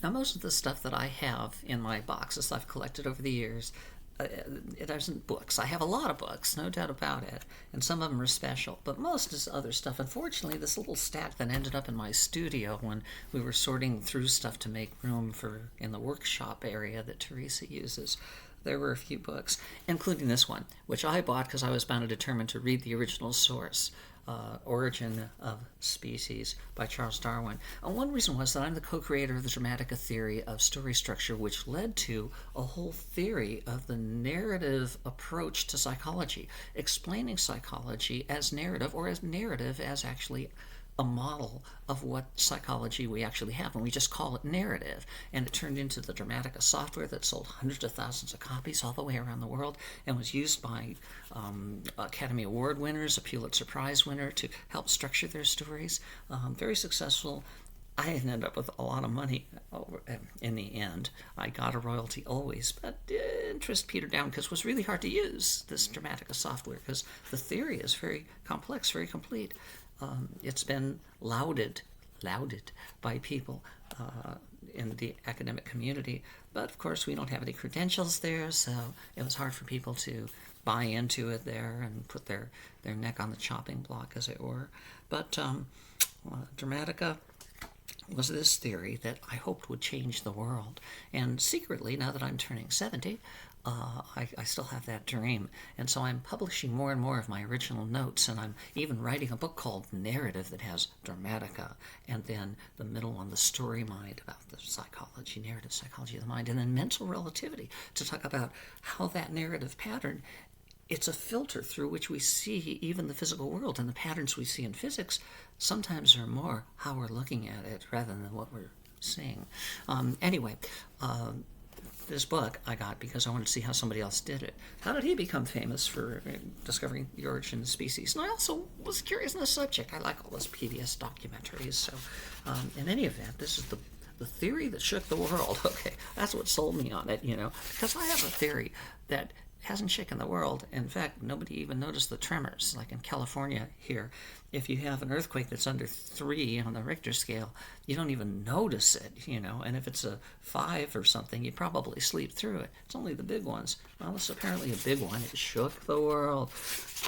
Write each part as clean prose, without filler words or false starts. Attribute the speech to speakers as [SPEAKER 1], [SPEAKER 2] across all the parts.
[SPEAKER 1] Now, most of the stuff that I have in my boxes I've collected over the years, it isn't books. I have a lot of books, no doubt about it, and some of them are special, but most is other stuff. Unfortunately, this little stack that ended up in my studio when we were sorting through stuff to make room for in the workshop area that Teresa uses, there were a few books, including this one, which I bought because I was bound and determined to read the original source, Origin of Species by Charles Darwin. And one reason was that I'm the co-creator of the Dramatica theory of story structure, which led to a whole theory of the narrative approach to psychology, explaining psychology as narrative, or as narrative as actually a model of what psychology we actually have, and we just call it narrative. And it turned into the Dramatica software that sold hundreds of thousands of copies all the way around the world, and was used by Academy Award winners, a Pulitzer Prize winner, to help structure their stories. Very successful. I ended up with a lot of money in the end. I got a royalty always, but interest petered down because it was really hard to use this Dramatica software because the theory is very complex, very complete. It's been lauded by people in the academic community, but of course we don't have any credentials there, so it was hard for people to buy into it there and put their neck on the chopping block, as it were. But Dramatica was this theory that I hoped would change the world. And secretly, now that I'm turning 70, I still have that dream. And so I'm publishing more and more of my original notes, and I'm even writing a book called Narrative that has Dramatica, and then the middle one, the story mind, about the psychology, narrative psychology of the mind, and then mental relativity to talk about how that narrative pattern, it's a filter through which we see even the physical world, and the patterns we see in physics sometimes are more how we're looking at it rather than what we're seeing. Anyway, this book I got because I wanted to see how somebody else did it. How did he become famous for discovering the origin of species? And I also was curious on the subject. I like all those PBS documentaries. So in any event, this is the theory that shook the world. Okay, that's what sold me on it, because I have a theory that hasn't shaken the world. In fact, nobody even noticed the tremors. Like in California here, if you have an earthquake that's under 3 on the Richter scale, you don't even notice it, and if it's a 5 or something, you probably sleep through it. It's only the big ones. Well, it's apparently a big one. It shook the world.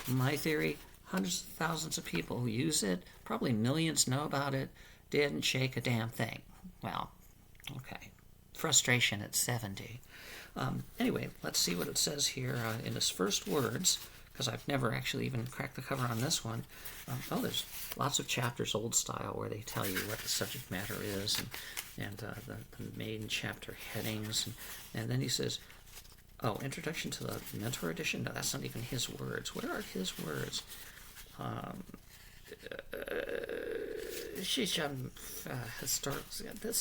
[SPEAKER 1] My theory, hundreds of thousands of people who use it, probably millions know about it, didn't shake a damn thing. Well, okay. Frustration at 70. Anyway, let's see what it says here in its first words, because I've never actually even cracked the cover on this one. There's lots of chapters, old style, where they tell you what the subject matter is, and the main chapter headings, and then he says, introduction to the Mentor edition? No, that's not even his words. Where are his words? This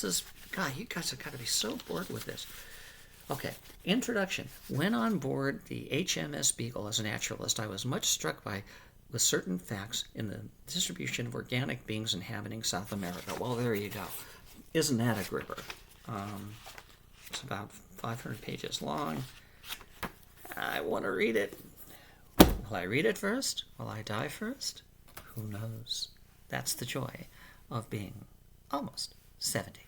[SPEAKER 1] is, God, you guys have got to be so bored with this. Okay, introduction. When on board the HMS Beagle as a naturalist, I was much struck with certain facts in the distribution of organic beings inhabiting South America. Well, there you go. Isn't that a gripper? It's about 500 pages long. I want to read it. Will I read it first? Will I die first? Who knows? That's the joy of being almost 70.